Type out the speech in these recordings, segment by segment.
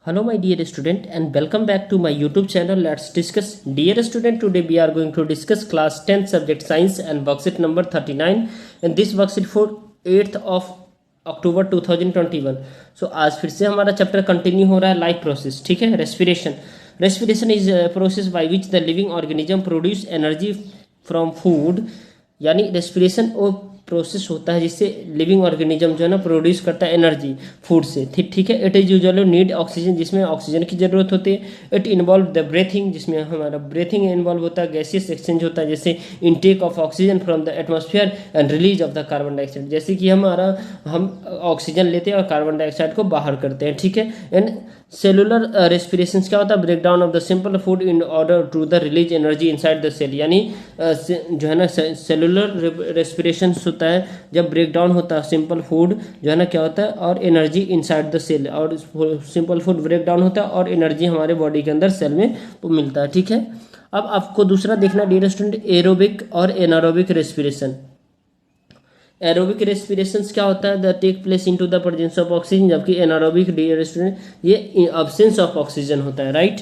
Hello my dear student and welcome back to my YouTube channel. Let's discuss. Dear student, today we are going to discuss class 10 subject science and worksheet number 39 and this worksheet for 8th of अक्टूबर 2021. सो आज फिर से हमारा chapter continue हो रहा है life process. ठीक है. Respiration is process by which the living organism produce energy from food. यानी रेस्पिरेशन वो प्रोसेस होता है जिससे लिविंग ऑर्गेनिज्म जो है ना प्रोड्यूस करता है एनर्जी फूड से. ठीक है. It is usually need oxygen, जिसमें ऑक्सीजन की जरूरत होती है. इट इन्वॉल्व द ब्रीथिंग, जिसमें हमारा ब्रीथिंग इन्वॉल्व होता है. गैसियस एक्सचेंज होता है, जैसे intake of oxygen from the atmosphere and release of the carbon dioxide. जैसे कि हम ऑक्सीजन लेते हैं और कार्बन डाइऑक्साइड को बाहर करते हैं. ठीक है. एंड सेलुलर रेस्पिरेशन क्या होता है? Break down of the simple food in order to the release energy inside the cell. यानी जो है ना सेलुलर रेस्पिरेशन होता है जब ब्रेक डाउन होता है सिंपल फूड जो है ना क्या होता है और एनर्जी इनसाइड द सेल, और सिंपल फूड ब्रेक डाउन होता है और एनर्जी हमारे बॉडी के अंदर सेल में मिलता है. ठीक है. अब आपको दूसरा देखना डियर स्टूडेंट, एरोबिक और एनारोबिक रेस्पिरेशन. एरोबिक रेस्पिरेशन क्या होता है? The take place into the presence of oxygen, जबकि एनारोबिक डियर स्टूडेंट ये अब्सेंस ऑफ ऑक्सीजन होता है. Right.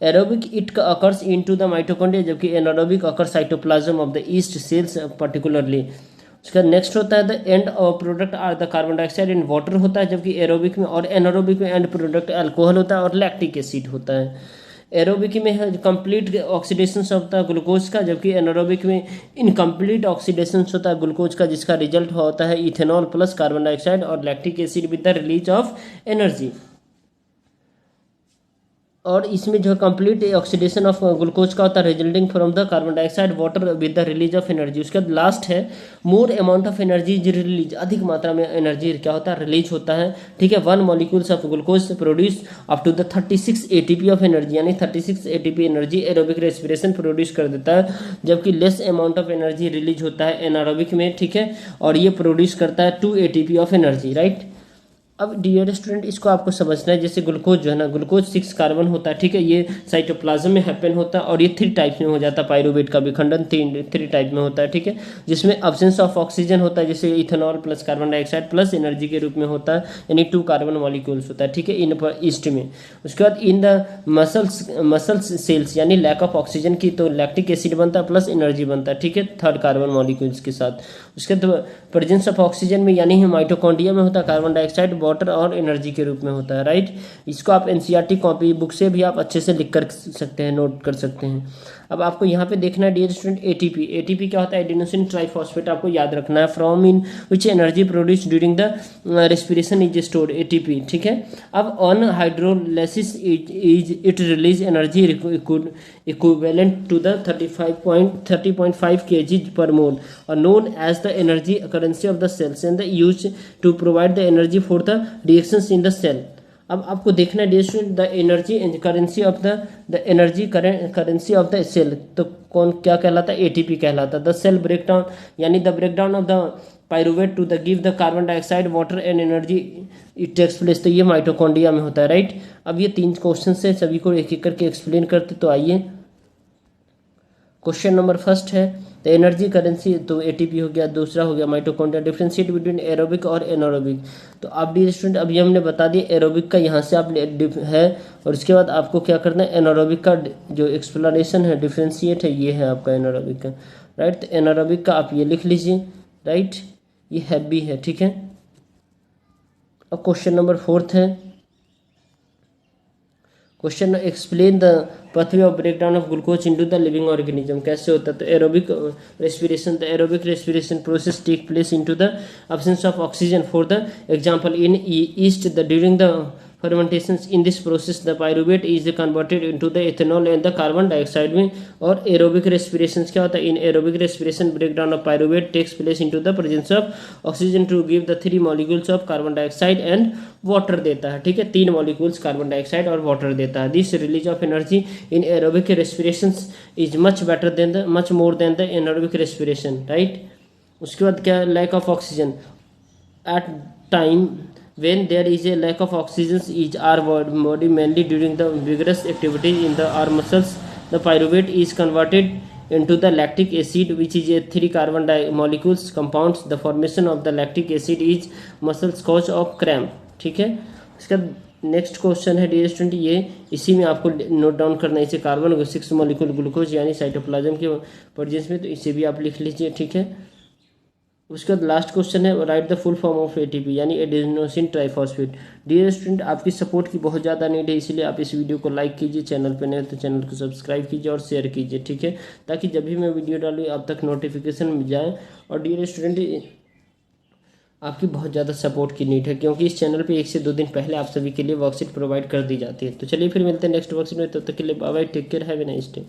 Aerobic it occurs into the mitochondria, जबकि anaerobic occur cytoplasm of the yeast cells particularly. उसका next होता है the end product are the carbon dioxide and water होता है, जबकि एरोबिक में और एनारोबिक में एंड प्रोडक्ट अल्कोहल होता है और लैक्टिक एसिड होता है. एरोबिक में है कंप्लीट ऑक्सीडेशन होता है ग्लूकोज का, जबकि एनारोबिक में इनकम्प्लीट ऑक्सीडेशन होता है ग्लूकोज का, जिसका रिजल्ट होता है इथेनॉल प्लस कार्बन डाइऑक्साइड और lactic acid with the release of energy. और इसमें जो कंप्लीट ऑक्सीडेशन ऑफ ग्लूकोज का होता है resulting from the carbon dioxide water with the release of energy. उसके बाद लास्ट है more amount of energy is release. अधिक मात्रा में एनर्जी क्या होता है? रिलीज होता है. ठीक है. 1 molecules of glucose produce up to the 36 ATP of energy, यानी 36 ATP energy aerobic respiration produce कर देता है, जबकि less amount of energy release होता है एनारोबिक में. ठीक है. और ये प्रोड्यूस करता है 2 एटीपी ऑफ एनर्जी. राइट. अब डियर स्टूडेंट इसको आपको समझना है. जैसे ग्लूकोज जो है ना, ग्लूकोज 6 कार्बन होता है. ठीक है. ये साइटोप्लाज्म में हैपन होता है और ये 3 टाइप्स में हो जाता है. पायरुवेट का विखंडन 3 टाइप में होता है. ठीक है. जिसमें अब्सेंस ऑफ ऑक्सीजन होता है, जैसे ethanol plus carbon dioxide plus energy के रूप में होता है, यानी 2 कार्बन मॉलिक्यूल्स होता है. ठीक है. इन ईस्ट में. उसके बाद इन द मसल्स सेल्स, यानी लैक ऑफ ऑक्सीजन की तो लैक्टिक एसिड बनता है प्लस एनर्जी बनता है. ठीक है. 3rd कार्बन मॉलिक्यूल्स के साथ. उसके बाद प्रेजेंस ऑफ ऑक्सीजन में, यानी माइटोकॉन्ड्रिया में होता है कार्बन डाइऑक्साइड वाटर और एनर्जी के रूप में होता है. राइट. इसको आप एनसीईआरटी कॉपी बुक से भी आप अच्छे से लिख कर सकते हैं, नोट कर सकते हैं. अब आपको यहाँ पे देखना है डियर स्टूडेंट एटीपी. एटीपी क्या होता है? Adenosine triphosphate. आपको याद रखना है from in which energy produce during the respiration is stored. ATP. ठीक है. अब on hydrolysis is it release energy equivalent to the 30.5 kg per mole or known as the energy currency of the cells and the used to provide the energy for the reactions in the cell. अब आपको देखना है dear student the energy currency of the energy currency of the cell. तो कौन क्या कहलाता है? ATP कहलाता है. द सेल ब्रेकडाउन, यानी the breakdown of the pyruvate to the give the carbon dioxide water and energy it takes place. तो ये माइटोकॉन्ड्रिया में होता है. राइट. अब ये 3 क्वेश्चन से सभी को एक एक करके एक्सप्लेन करते. तो आइए क्वेश्चन नंबर फर्स्ट है द एनर्जी करेंसी. तो एटीपी हो गया. दूसरा हो गया माइटोकॉन्ड्रिया. डिफरेंशिएट बिटवीन एरोबिक और एनारोबिक. तो आप डियर स्टूडेंट अभी हमने बता दिया एरोबिक का यहाँ से आप है, और उसके बाद आपको क्या करना है? एनारोबिक का जो एक्सप्लेनेशन है डिफरेंशिएट है, ये है आपका एनारोबिक का. राइट. तो एनारोबिक का आप ये लिख लीजिए. राइट. ये हैवी है. ठीक है. अब क्वेश्चन नंबर 4 है. Question explain the pathway of breakdown of glucose into the living organism. कैसे होता है? तो aerobic respiration. The aerobic respiration process take place into the absence of oxygen. For the example in yeast, the during the fermentations in this process the pyruvate is converted into the ethanol and the carbon dioxide में. और aerobic respiration क्या होता है? In aerobic respiration breakdown of pyruvate takes place into the presence of oxygen to give the 3 molecules of carbon dioxide and water देता है. ठीक है. 3 molecules carbon dioxide और वाटर देता है. This release of energy in aerobic respiration is much better than the much more than the anaerobic respiration. Right. उसके बाद क्या? Lack of oxygen. At time when there is a lack of oxygen in our body, mainly during the vigorous activity in the our muscles, the pyruvate is converted into the lactic acid, which is a 3 carbon molecules compounds. The formation of the lactic acid is muscles cause of cramp. ठीक है. इसका next question है dear student, ये इसी में आपको note down करना है, इसे कार्बन 6 मॉलिक्यूल ग्लूकोज यानी साइटोप्लाज्म के प्रेजेंस में, तो इसे भी आप लिख लीजिए, ठीक है। उसके बाद लास्ट क्वेश्चन है right the full form of ATP यानी एडेनोसिन ट्राइफॉस्फेट। डियर स्टूडेंट, आपकी सपोर्ट की बहुत ज़्यादा नीड है, इसलिए आप इस वीडियो को लाइक कीजिए, चैनल पे नए तो चैनल को सब्सक्राइब कीजिए और शेयर कीजिए, ठीक है, ताकि जब भी मैं वीडियो डालूँ आप तक नोटिफिकेशन मिल जाए। और डियर स्टूडेंट, आपकी बहुत ज़्यादा सपोर्ट की नीड है, क्योंकि इस चैनल पे 1 से 2 दिन पहले आप सभी के लिए वर्कशीट प्रोवाइड कर दी जाती है। तो चलिए फिर मिलते हैं नेक्स्ट वर्कशीट में, तब तक के लिए bye bye, take care, have a nice day.